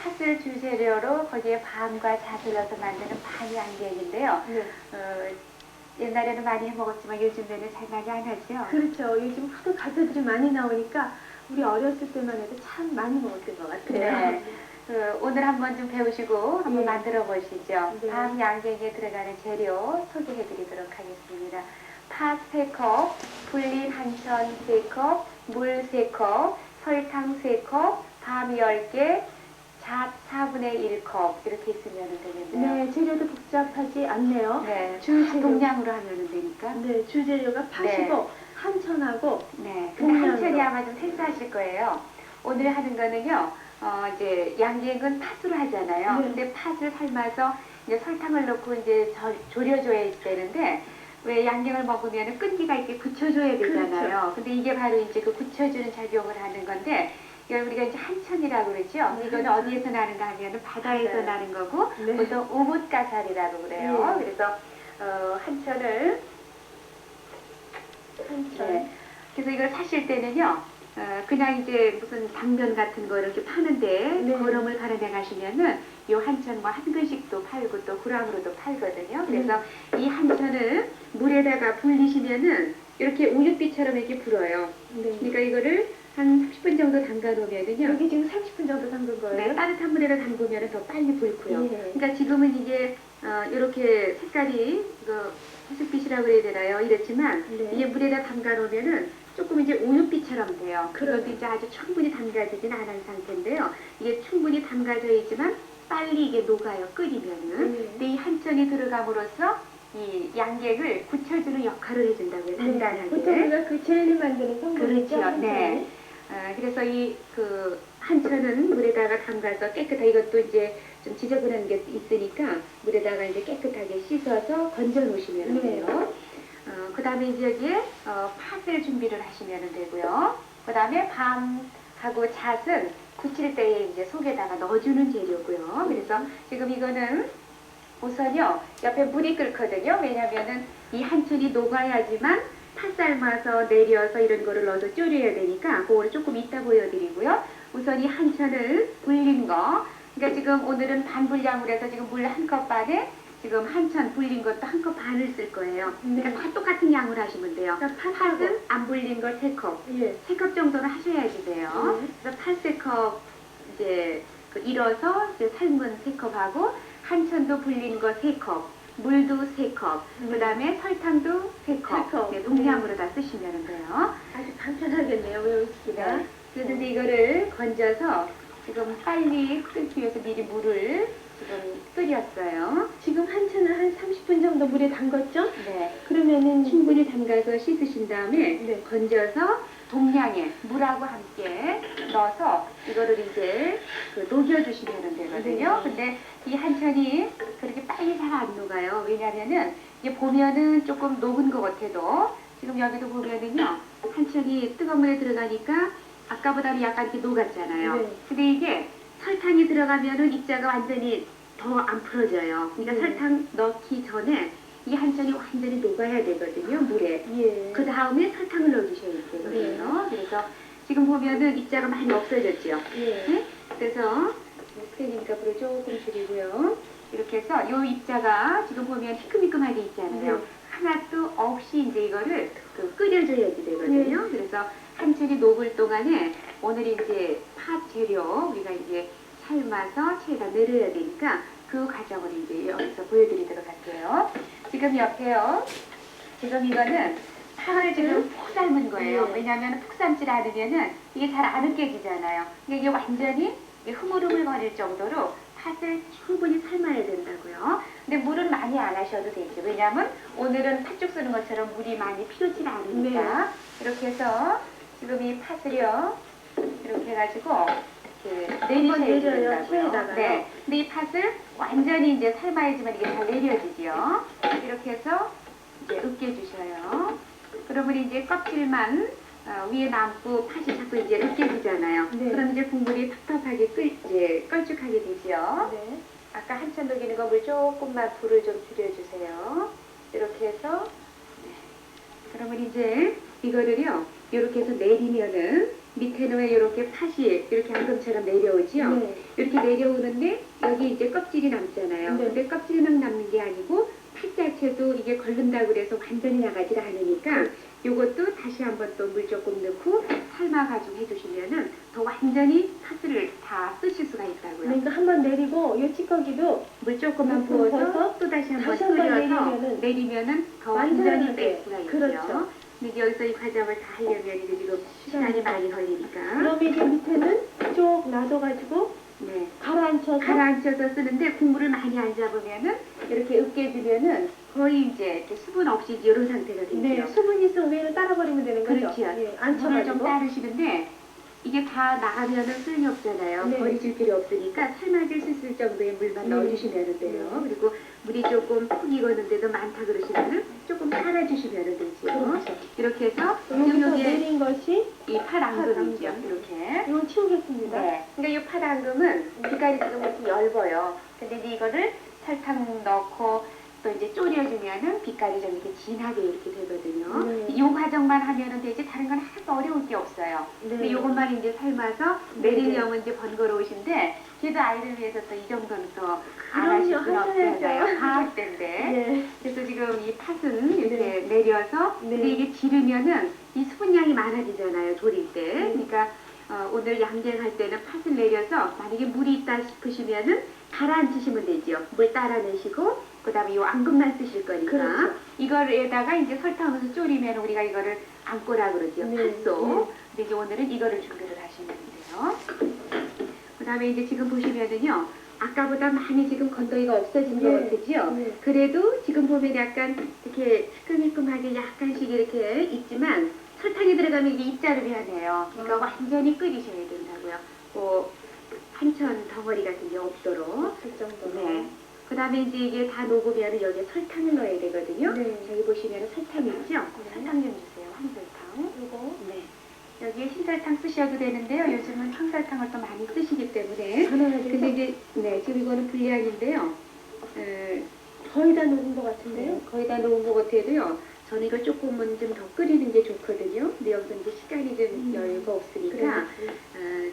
팥을 주재료로 거기에 밤과 잣을 넣어서 만드는 밤양갱인데요. 네. 옛날에는 많이 해먹었지만 요즘에는 잘 많이 안 하죠. 그렇죠. 요즘 하도 과자들이 많이 나오니까 우리 어렸을 때만 해도 참 많이 먹었던 것 같아요. 네. 오늘 한번 좀 배우시고 한번 예. 만들어 보시죠. 네. 밤양갱에 들어가는 재료 소개해 드리도록 하겠습니다. 팥 3컵, 불린 한천 3컵, 물 3컵, 설탕 3컵, 밤 10개, 잣 4분의 1컵 이렇게 있으면 되는데요. 네, 재료도 복잡하지 않네요. 네, 주재료. 동량으로 하면 되니까. 네, 주재료가 팥이고 네. 한천하고 네, 근데 동량으로. 한천이 아마 좀 생소하실 거예요. 오늘 하는 거는요, 이제 양갱은 팥으로 하잖아요. 네. 근데 팥을 삶아서 이제 설탕을 넣고 이제 졸여줘야 되는데, 왜 양갱을 먹으면 끈기가 있게 굳혀줘야 되잖아요. 그렇죠. 근데 이게 바로 이제 그 굳혀주는 작용을 하는 건데, 이걸 우리가 이제 한천이라고 그러죠. 네, 이거는 한천. 어디에서 나는가 하면 바다에서 바다요. 나는 거고, 네. 보통 오붓가살이라고 그래요. 네. 그래서 한천을 한천. 네. 그래서 이걸 사실 때는요, 그냥 이제 무슨 당면 같은 거 이렇게 파는데, 네. 그름을 가려내 가시면은, 요 한천 뭐 한 근씩도 팔고 또 그람으로도 팔거든요. 그래서 이 한천을 물에다가 불리시면은, 이렇게 우윳빛처럼 이렇게 불어요. 네. 그러니까 이거를 한 30분 정도 담가 놓으면은요, 여기 지금 30분 정도 담근 거예요? 네, 따뜻한 물에다 담그면 더 빨리 불고요. 네. 그러니까 지금은 이게 이렇게 색깔이 회색빛이라고 그래야 되나요? 이렇지만 네. 이게 물에다 담가 놓으면은 조금 이제 우윳빛처럼 돼요. 그러네. 그것도 이제 아주 충분히 담가지진 않은 상태인데요. 이게 충분히 담가져 있지만 빨리 이게 녹아요. 끓이면은. 네. 근데 이 한천이 들어감으로써 이 양갱을 굳혀주는 역할을 해준다고요. 단단하게. 보통 우리가 그 젤리 만드는 성분이죠? 그렇죠. 네. 그래서 이 한천은 물에다가 담가서 깨끗하게 이것도 이제 좀 지저분한 게 있으니까 물에다가 이제 깨끗하게 씻어서 건져 놓으시면 네. 돼요. 그 다음에 이제 여기에 팥을 준비를 하시면 되고요. 그 다음에 밤하고 잣은 굳힐 때에 이제 속에다가 넣어주는 재료고요. 그래서 지금 이거는 우선요 옆에 물이 끓거든요. 왜냐면은 이 한천이 녹아야지만 팥 삶아서 내려서 이런 거를 넣어서 졸여야 되니까 그거를 조금 이따 보여드리고요. 우선 이 한천을 불린 거, 그러니까 지금 오늘은 반 분량으로 해서 지금 물 한 컵 반에 지금 한천 불린 것도 한 컵 반을 쓸 거예요. 그러니까 다 똑같은 양으로 하시면 돼요. 그러니까 팥은 안 불린 거 3컵, 예. 3컵 정도는 하셔야지 돼요. 네. 그래서 팥 3컵 이제 일어서 이제 삶은 3컵하고 한천도 불린 거 3컵, 물도 3컵, 그 다음에 설탕도 3컵, 3컵. 네, 동량으로 다 쓰시면 돼요. 아주 간편하겠네요, 외우시기가. 네. 그래서 이제 이거를 건져서 지금 빨리 끓기 위해서 미리 물을 지금 끓였어요. 지금 한천을 한 30분 정도 물에 담갔죠? 네. 그러면은 충분히 담가서 씻으신 다음에 네. 건져서 동량의 물하고 함께 넣어서 이거를 이제 녹여주시면 되거든요. 네. 근데 이 한천이 그렇게 빨리 잘 안 녹아요. 왜냐면은 이게 보면은 조금 녹은 것 같아도 지금 여기도 보면은요 한천이 뜨거운 물에 들어가니까 아까보다는 약간 이렇게 녹았잖아요. 네. 근데 이게 설탕이 들어가면은 입자가 완전히 더 안 풀어져요. 그러니까 네. 설탕 넣기 전에 이 한천이 완전히 녹아야 되거든요, 물에. 예. 그 다음에 설탕을 넣어주셔야 되거든요. 그래서 지금 보면은 입자가 많이 없어졌죠. 예. 네? 그래서 스테이니까 불을 조금 줄이고요. 이렇게 해서 이 입자가 지금 보면 희끔희끔하게 있잖아요. 네. 하나도 없이 이제 이거를 끓여줘야지 되거든요. 그래서 한천이 녹을 동안에 오늘 이제 팥 재료 우리가 이제 삶아서 체에다 내려야 되니까 그 과정을 이제 여기서 보여드리도록 할게요. 지금 옆에요. 지금 이거는 팥을 지금 푹 삶은 거예요. 네. 왜냐하면 푹 삶지 않으면은 이게 잘 안 으깨지잖아요. 근데 이게 완전히 흐물흐물거릴 정도로 팥을 충분히 삶아야 된다고요. 근데 물은 많이 안 하셔도 되죠. 왜냐하면 오늘은 팥죽 쓰는 것처럼 물이 많이 필요치 않으니까. 이렇게 해서 지금 이 팥을요. 이렇게 해가지고 이렇게 내리셔야 된다고요. 체에다가요? 네. 근데 이 팥을 완전히 이제 삶아야지만 이게 잘 내려지죠. 이렇게 해서 이제 으깨주셔요. 그러면 이제 껍질만 위에 남고 팥이 자꾸 이제 으깨지잖아요. 네. 그럼 이제 국물이 텁텁하게 이제 걸쭉하게 되죠. 네. 아까 한참 녹이는 거 물 조금만 불을 좀 줄여주세요. 이렇게 해서 네. 그러면 이제 이거를요 이렇게 해서 내리면은 밑에는 왜 이렇게 팥이 이렇게 앙금처럼 내려오죠? 네. 이렇게 내려오는데 여기 이제 껍질이 남잖아요. 네. 근데 껍질만 남는 게 아니고 팥 자체도 이게 걸른다고 그래서 완전히 나가질 않으니까 요것도 다시 한번 또 물 조금 넣고 삶아가지고 해주시면은 더 완전히 팥을 다 쓰실 수가 있다고요. 그러니까 한번 내리고 이 찌꺼기도 물 조금만 조금 부어서 부어서 또 다시 한번 다시 한번 끓여서 내리면은 더 완전히 완전하게. 뺄 수가 있죠. 그렇죠. 근데 이제 여기서 이 과정을 다 하려면 이제 지금 시간이 많이 걸리니까 그러면 이제 밑에는 쭉 놔둬가지고 네. 가라앉혀서 가라앉혀서 쓰는데 국물을 많이 안 잡으면은 이렇게 으깨주면은 거의 이제 이렇게 수분 없이 이제 이런 상태가 되죠. 네, 수분 있으면 위에는 따라버리면 되는 거죠. 그렇죠. 예, 물을 좀 앉혀가지고. 따르시는데 이게 다 나가면은 소용이 없잖아요. 네. 버리실 필요 없으니까 삶아질 수 있을 정도의 물만 넣어주시면 돼요. 네. 그리고 물이 조금 푹 익었는데도 많다 그러시면은 조금 따라주시면 되죠. 그렇죠. 이렇게 해서 지금 여기서 여기에 내린 것이 이 팥앙금이죠. 팥앙금. 이렇게. 이건 치우겠습니다. 네. 그러니까 이 팥앙금은 빛깔이 지금 이렇게 얇아요. 근데 이제 이거를 설탕 넣고 또 이제 졸여주면은 빛깔이 좀 이렇게 진하게 이렇게 되거든요. 네. 이 과정만 하면은 되지 다른 건 하나도 어려울 게 없어요. 근데 네. 이것만 이제 삶아서 네. 내리려면 이제 번거로우신데 그래도 아이를 위해서 또 이 정도는 또 안 그럼요, 하실 수는 하셔야죠. 없잖아요. 방학 때인데. 네. 그래서 지금 이 팥은 이렇게 내려서 네. 근데 이게 지르면은 이 수분량이 많아지잖아요. 졸일 때. 네. 그러니까 오늘 양갱할 때는 팥을 내려서 만약에 물이 있다 싶으시면은 가라앉히시면 되죠. 물 따라 내시고 그다음에 이 앙금만 쓰실 거니까 그렇죠. 이거에다가 이제 설탕 넣어서 졸이면 우리가 이거를 앙꼬라 그러죠. 네. 팥소. 네. 근데 이제 오늘은 이거를 준비를 하시면 돼요. 그다음에 이제 지금 보시면은요. 아까보다 많이 지금 건더기가 없어진 것 네. 같으죠? 네. 그래도 지금 보면 약간 이렇게 시큼시큼하게 약간씩 이렇게 있지만 설탕이 들어가면 이게 입자를 해야 그러니까 완전히 끓이셔야 된다고요. 한천 덩어리 같은 게 없도록. 그 정도. 네. 그 다음에 이제 이게 다 녹으면 여기에 설탕을 넣어야 되거든요. 네. 저기 보시면 설탕이 있죠? 설탕 좀 주세요. 황설탕. 이거 네. 여기에 흰설탕 쓰셔도 되는데요. 요즘은 황설탕을 또 많이 쓰시기 때문에. 하나가지고 근데 이제, 네, 지금 이거는 불량인데요. 거의 다 녹은 것 같은데요. 네, 거의 다 녹은 것 같아도요. 저는 이걸 조금은 좀 더 끓이는 게 좋거든요. 근데 여기서 이제 시간이 좀 여유가 없으니까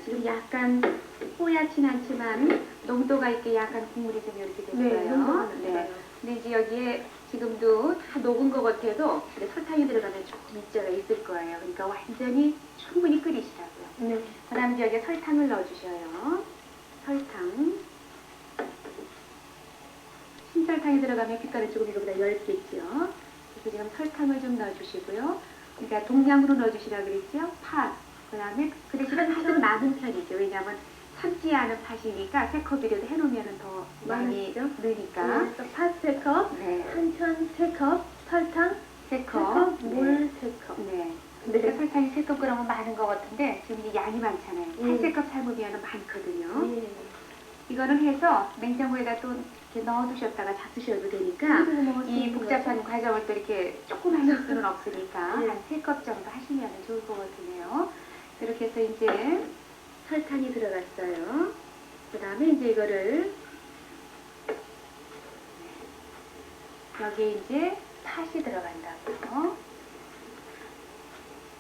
지금 약간 뽀얗진 않지만 농도가 있게 약간 국물이 좀 이렇게 네, 됐어요. 농도가 네. 났어요. 근데 이제 여기에 지금도 다 녹은 것 같아도 근데 설탕이 들어가면 조금 입자가 있을 거예요. 그러니까 완전히 충분히 끓이시라고요. 네. 그 다음에 이제 여기에 설탕을 넣어주셔요. 설탕. 흰설탕이 들어가면 빛깔이 조금 이거보다 얇겠죠. 그래서 지금 설탕을 좀 넣어주시고요. 그러니까 동량으로 넣어주시라 그랬죠. 팥. 그 다음에 그 대신에 팥은 많은 편이죠. 왜냐하면 삶지 않은 팥이니까 3컵이라도 해놓으면 더 많이 넣으니까. 팥 3컵, 네. 한천 3컵, 설탕 3컵. 3컵, 물 3컵. 네. 근데 설탕이 3컵 그러면 많은 것 같은데 지금 이게 양이 많잖아요. 팥 3컵 삶으면 많거든요. 예. 이거는 해서 냉장고에다 또 이렇게 넣어두셨다가 잡수셔도 되니까 그리고 먹을 수 이 있는 복잡한 과정을 또 이렇게 조금 하실 수는 없으니까 네. 한 3컵 정도 하시면 좋을 것 같으네요. 이렇게 해서 이제 설탕이 들어갔어요. 그 다음에 이제 이거를 여기에 이제 팥이 들어간다고요.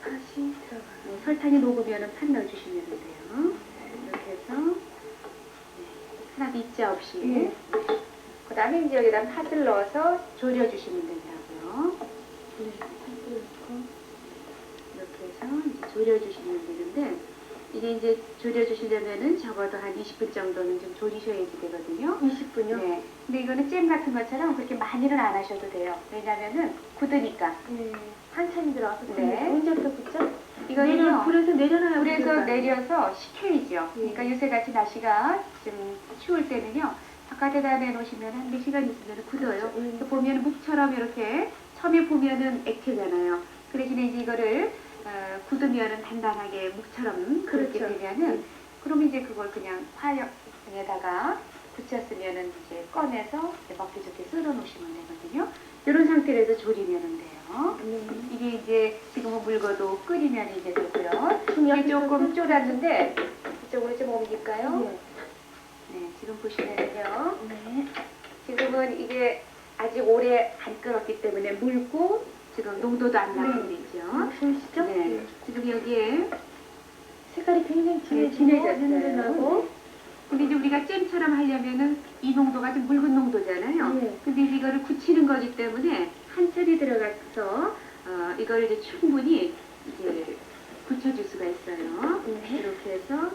팥이 들어가요. 네, 설탕이 녹으면 팥 넣어주시면 돼요. 이렇게 해서 하나도 입자 없이 네. 그 다음에 이제 여기다 팥을 넣어서 졸여주시면 된다고요. 네. 팥을 넣고. 이렇게 해서 이제 졸여주시면 되는데 이게 이제 졸여주시려면은 적어도 한 20분 정도는 좀 졸이셔야지 되거든요. 20분요? 네. 근데 이거는 잼 같은 것처럼 그렇게 많이는 안 하셔도 돼요. 왜냐면은 굳으니까. 네. 한참이 들어가서 네. 언제부터 붙죠? 이거는요. 불에서 내려놔야 불에서 붙을까요? 내려서 식혀야죠. 그러니까 요새같이 날씨가 좀 추울 때는요. 바깥에다 내놓으시면 한 4시간 있으면 굳어요. 그래서 보면 묵처럼 이렇게 처음에 보면은 액체잖아요. 그 대신에 이제 이거를 굳으면은 단단하게 묵처럼 그렇게 그렇죠. 되면은 그럼 이제 그걸 그냥 화약에다가 붙였으면은 이제 꺼내서 이제 먹기 좋게 썰어 놓으시면 되거든요. 이런 상태로 해서 졸이면 돼요. 이게 이제 지금은 물거도 끓이면 이제 되고요. 이게 조금 졸았는데 이쪽으로 좀 옮길까요? 네. 네, 지금 보시면요. 네. 지금은 이게 아직 오래 안 끓었기 때문에 묽고 지금 농도도 안 나고 있죠. 보이시죠? 네. 지금 여기에 색깔이 굉장히 네, 진해지고 진해졌어요. 은은하고. 근데 이제 우리가 잼처럼 하려면은 이 농도가 좀 묽은 농도잖아요. 네. 근데 이제 이거를 굳히는 거기 때문에 한 철이 들어가서 이걸 이제 충분히 이제 굳혀줄 수가 있어요. 네. 이렇게 해서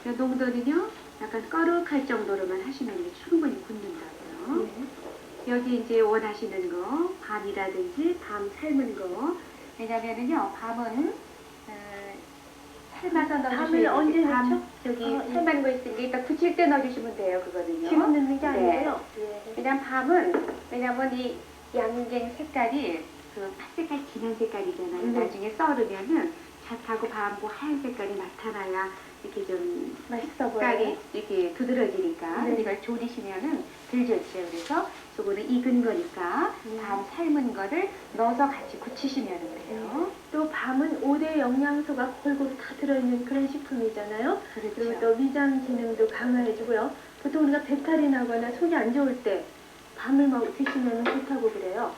이 농도는요 약간 꺼룩할 정도로만 하시면 이제 충분히 굳는다고요. 네. 여기 이제 원하시는 거 밤이라든지 밤 삶은 거 왜냐면은요 밤은 삶아서 넣어주셔야 밤을 돼요. 언제 밤 넣죠? 저기 예. 삶은 거 있으니까 일단 굳힐 때 넣어주시면 돼요. 그거는요. 지금 넣는 게 네. 아니고요. 예. 그냥 밤은 왜냐면 이 양갱 색깔이 그 팥색깔 진한 색깔이잖아요. 나중에 썰으면은 잣하고 밤하고 하얀 색깔이 나타나야 이렇게 좀 맛있어 색깔이 보여요. 이렇게 두드러지니까 네. 이걸 조리시면은 덜 좋죠. 그래서 저거는 익은 거니까 밤 삶은 거를 넣어서 같이 굳히시면 돼요. 또 밤은 5대 영양소가 골고루 다 들어있는 그런 식품이잖아요. 그리고 그렇죠. 또 위장 기능도 강화해주고요. 보통 우리가 배탈이 나거나 속이 안 좋을 때 밤을 드시면 좋다고 그래요.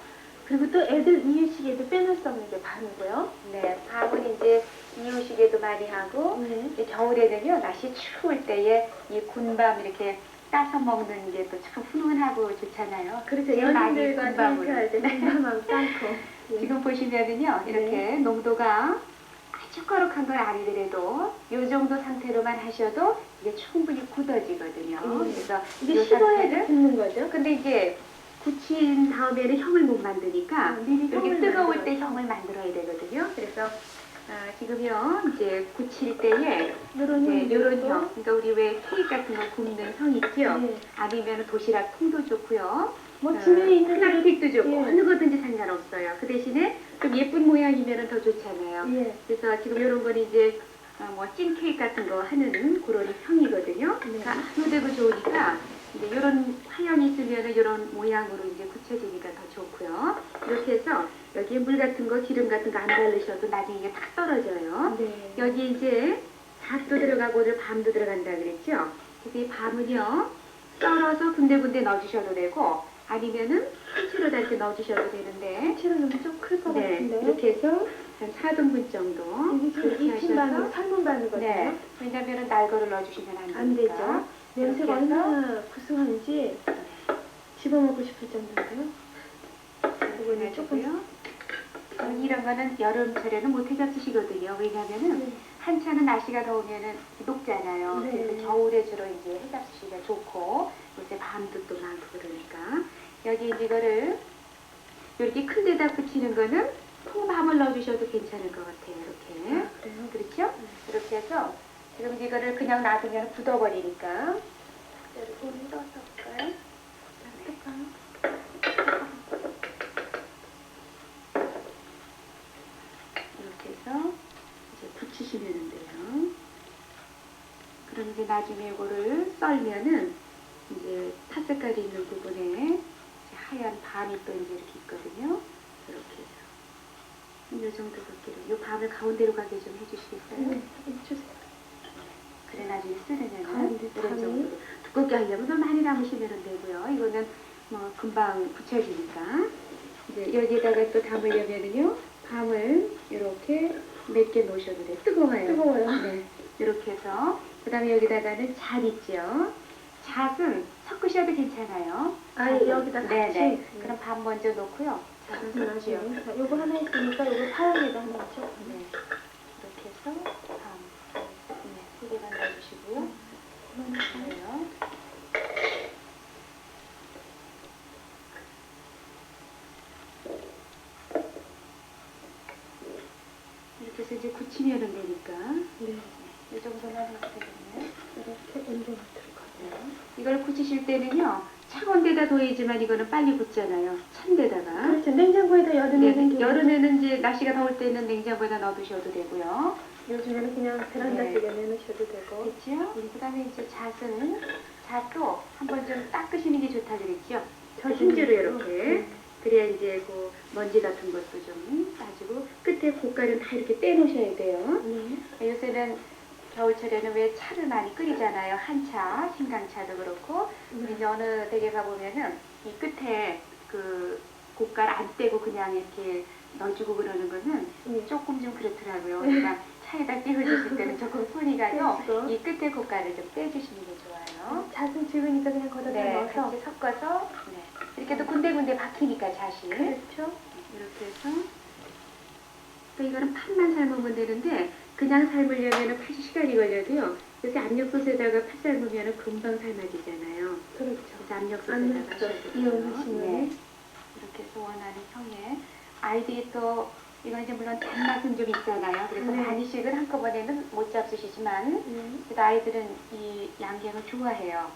그리고 또 애들 이유식에도 빼놓을 수 없는 게 밤이고요. 네, 밤은 이제 이유식에도 많이 하고 네. 이제 겨울에는요 날씨 추울 때에 이 군밤 이렇게 따서 먹는 게 또 참 훈훈하고 좋잖아요. 그래서 제일 많이 연인들과 군밤을. 데이트할 때 군밤하고 쌍코. 예. 지금 보시면은요 이렇게 네. 농도가 아주 거룩한 건 아니더라도 이 정도 상태로만 하셔도 이게 충분히 굳어지거든요. 그래서 이게 이 식어야 상태를 굽는 거죠? 근데 이제 굳힌 다음에는 형을 못 만드니까 미리 이렇게 형을 뜨거울 때 만들어서. 형을 만들어야 되거든요. 그래서 지금요 이제 굳힐 때에 요런 이제 요런 형도. 형, 그러니까 우리 왜 케이크 같은 거 굽는 형 있죠? 네. 아니면 도시락 통도 좋고요. 뭐 집에 있는 플라스틱도 좋고 예. 어느 거든지 상관없어요. 그 대신에 좀 예쁜 모양이면 더 좋잖아요. 예. 그래서 지금 이런 건 이제 뭐 찐 케이크 같은 거 하는 그런 형이거든요. 네. 그러니까 아주 되고 좋으니까 이제 이런 화형이 있으면 이런 모양으로 이제 굳혀지니까 더 좋고요. 이렇게 해서 여기에 물 같은 거, 기름 같은 거 안 바르셔도 나중에 이게 탁 떨어져요. 네. 여기 이제 잣도 들어가고 오늘 밤도 들어간다 그랬죠? 그래서 이 밤은요 썰어서 군데군데 넣어주셔도 되고 아니면은 한치로 다 이렇게 넣어주셔도 되는데 채로 넣으면 좀 클 것 네, 같은데요? 이렇게 해서 한 4등분 정도 이게 지금 그렇게 익힌 반으로 하셔서 삶은 반이거든요. 네, 왜냐면은 날거를 넣어주시면 안 되니까 안 되죠. 냄새가 이렇게 해서 얼마나 구수한지 집어먹고 싶을 정도인데요. 이거는 조금요. 이런 거는 여름철에는 못 해서 쓰시거든요. 왜냐면은 네. 한창은 날씨가 더우면은 녹잖아요. 네. 그래서 겨울에 주로 이제 해잡수시기가 좋고 요새 밤도 또 많고 그러니까 여기 이제 이거를 이렇게 큰 데다 붙이는 거는 통밤을 넣어주셔도 괜찮을 것 같아요. 이렇게 아, 그래요? 그렇죠? 이렇게 해서 지금 이거를 그냥 놔두면 굳어버리니까 좀 떠서 볼까요? 이렇게 해서 이제 굳히시면 돼요. 그럼 이제 나중에 이거를 썰면은 이제 팥색깔이 있는 부분에 이제 하얀 밤이 또 이제 이렇게 있거든요. 이렇게 해서 이 정도 굵기로 이 밤을 가운데로 가게 좀 해주시겠어요? 네, 주세요. 그래 나중에 쓰려면은 가운데 이런 밤이. 정도로 두껍게 하려면 더 많이 남으시면 되고요. 이거는 뭐 금방 굳혀지니까 이제 여기에다가 또 담으려면은요 밤을 이렇게 몇 개 놓으셔도 돼요. 뜨거워요. 뜨거워요. 네, 이렇게 해서 그 다음에 여기다가는 잣 있죠. 잣은 섞으셔도 괜찮아요. 아, 잣은. 여기다 같이? 네네. 네. 그럼 밥 먼저 놓고요. 잣은 섞지요. 나중에. 자, 요거 하나 있으니까 요거 파랑에다 하나 넣죠. 네. 이렇게 해서 밥. 네, 3개만 넣어주시고요. 그래요. 이렇게 해서 이제 굳히면 되니까 네. 이 정도만 해도 되겠네요. 이렇게 옮겨 놓도록 하고요. 이걸 굳히실 때는요 차가운 데다 둬야지만 이거는 빨리 굳잖아요. 찬 데다가. 그렇죠. 냉장고에다 여름에는 네, 여름에는 이제 날씨가 더울 때는 냉장고에다 넣어두셔도 되고요. 요즘에는 그냥 베란다 네. 쪽에 내놓으셔도 되고. 됐죠? 그 다음에 이제 잣도 한번 좀 닦으시는 게 좋다 그랬죠? 저 힘주로 이렇게. 그래야 이제 그 먼지 같은 것도 좀 빠지고 끝에 고깔은 다 이렇게 떼놓으셔야 돼요. 네. 요새는 겨울철에는 왜 차를 많이 끓이잖아요. 한차, 신강차도 그렇고. 이제 어느 댁에 가보면은 이 끝에 그 고깔 안 떼고 그냥 이렇게 넣어주고 그러는 거는 예. 조금 좀 그렇더라고요. 그러니까 차에다 띄워주실 때는 조금 손이 가요. 빼주고. 이 끝에 고가를 좀 빼주시는 게 좋아요. 잣은 적으니까 그냥 거기다 네, 넣어서. 같이 섞어서 이렇게 또 군데군데 박히니까 잣이 그렇죠. 이렇게 해서 또 이거는 팥만 삶으면 되는데 그냥 삶으려면 팥이 시간이 걸려도요. 요새 압력솥에다가 팥 삶으면 금방 삶아지잖아요. 그렇죠. 그래서 압력솥에다가 하셔도 돼요. 이용하시면. 네. 이렇게 해서 원하는 형에 아이들이 또 이건 이제 물론 단맛은 좀 있잖아요. 그래서 네. 많이씩은 한꺼번에는 못 잡수시지만 네. 그래도 아이들은 이 양갱을 좋아해요.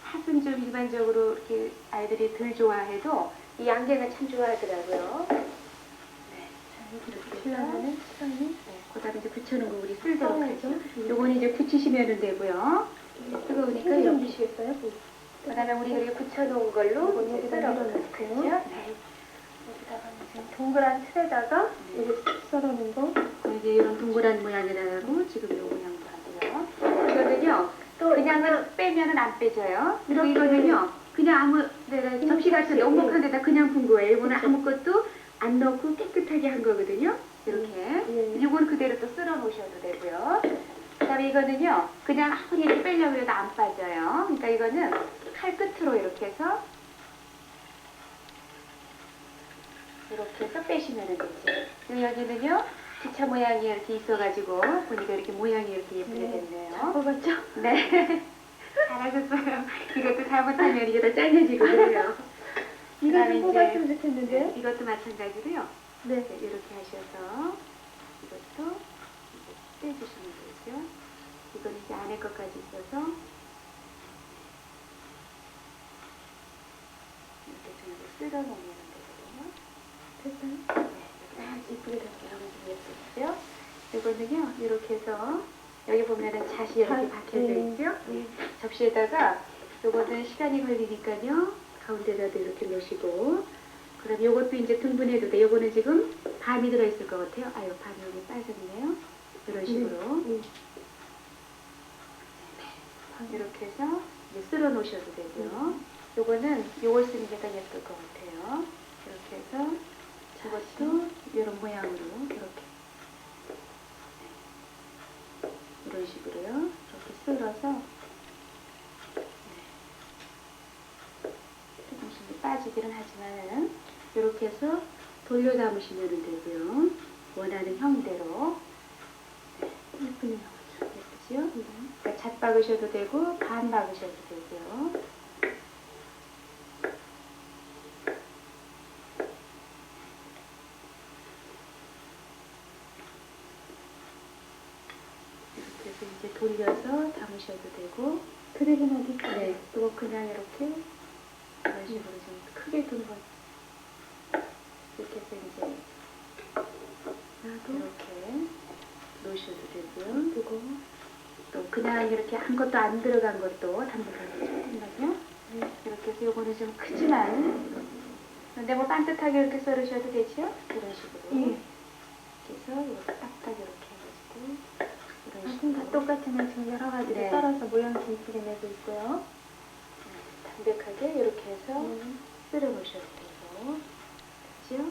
팥은 좀 일반적으로 이렇게 아이들이 덜 좋아해도 이 양갱을 참 좋아하더라고요. 네. 이렇게 해서 신라면은 시간이 네, 그다음에 이제 붙여놓은 거 우리 쓸도록 썰어야죠. 하죠. 요거는 이제 붙이시면 되고요. 뜨거우니까 좀 이렇게. 주시겠어요? 그다음에 우리 이렇게 붙여놓은 걸로 이거 이제 여기다 썰어 밀어넣고요. 그렇죠? 네. 여기다가 지금 동그란 틀에다가 네. 이거 썰어놓은 거. 이제 이런 동그란 모양이라고 지금 요 모양도 하고요. 이거는요. 또 그냥은 빼면은 안 빼져요. 그리고 이렇게. 이거는요. 그냥 아무 데다 접시 같은 넉넉한 데다 그냥 푼 거예요. 이거는 그쵸. 아무것도 안 넣고 깨끗하게 한 거거든요. 이렇게. 예. 이건 그대로 또 쓸어 놓으셔도 되고요. 그다음에 이거는요. 그냥 아무리 이렇게 빼려고 해도 안 빠져요. 그러니까 이거는 칼 끝으로 이렇게 해서 이렇게 해서 빼시면 되지. 그리고 여기는요. 기차 모양이 이렇게 있어가지고 보니까 이렇게 모양이 이렇게 예쁘게 됐네요. 뽑았죠? 네. 잘하셨어요. 이것도 잘못하면 이게 다 잘려지고 그래요. 이거 그다음에 좀 이제 뽑았으면 좋겠는데. 이것도 마찬가지로요. 네. 네, 이렇게 하셔서 이것도 이제 빼주시면 되죠. 이건 이제 안에 것까지 있어서 이렇게 좀 이제 쓸어 놓으면 되거든요. 됐어요? 네, 아, 이쁘게 됐어요. 예쁘죠? 이거는요, 이렇게 해서 여기 보면은 잣이 이렇게 박혀져 있죠? 네. 접시에다가 요거는 시간이 걸리니까요, 가운데다도 이렇게 놓으시고, 그럼 요것도 이제 등분해도 돼. 요거는 지금 반이 들어있을 것 같아요. 아유, 반이 여기 빠졌네요. 이런 식으로. 네. 이렇게 해서 이제 쓸어 놓으셔도 되고요. 요거는 요걸 쓰는 게 더 예쁠 것 같아요. 이렇게 해서 저것도 이런 모양으로 이렇게 이런 식으로요. 이렇게 쓸어서 조금씩 빠지기는 하지만은 이렇게 해서 돌려 담으시면 되고요. 원하는 형대로 예쁘네요. 예쁘죠? 그러니까 잣 박으셔도 되고 반 박으셔도 되고요. 이렇게 해서 이제 돌려서 담으셔도 되고 그대긴 어디? 네, 또 그냥 이렇게 이런 식으로 좀 크게 둔 거. 이렇게 해서 이제 나도 이렇게 놓으셔도 되고요. 두고. 또 그냥 이렇게 아무것도 안 들어간 것도 담백하게 조금만요. 네. 이렇게 해서 요거는 좀 크지만 근데 뭐 반듯하게 이렇게 썰으셔도 되죠? 이런 식으로. 예. 이렇게 해서 이렇게 딱딱 이렇게 해가지고 이런 아, 식으로 다 똑같지만 지금 여러 가지로 네. 썰어서 모양도 이쁘게 내고 있고요. 담백하게 이렇게 해서 네. 쓸어 놓으셔도 되고. 그렇죠?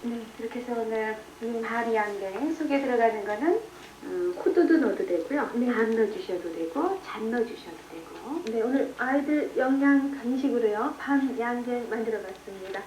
네. 이렇게 해서 오늘 바리양갱 속에 들어가는 거는 호두도 넣어도 되고요. 네. 밥 넣어주셔도 되고 잣 넣어주셔도 되고 네, 오늘 아이들 영양 간식으로요. 밤 양갱 만들어 봤습니다.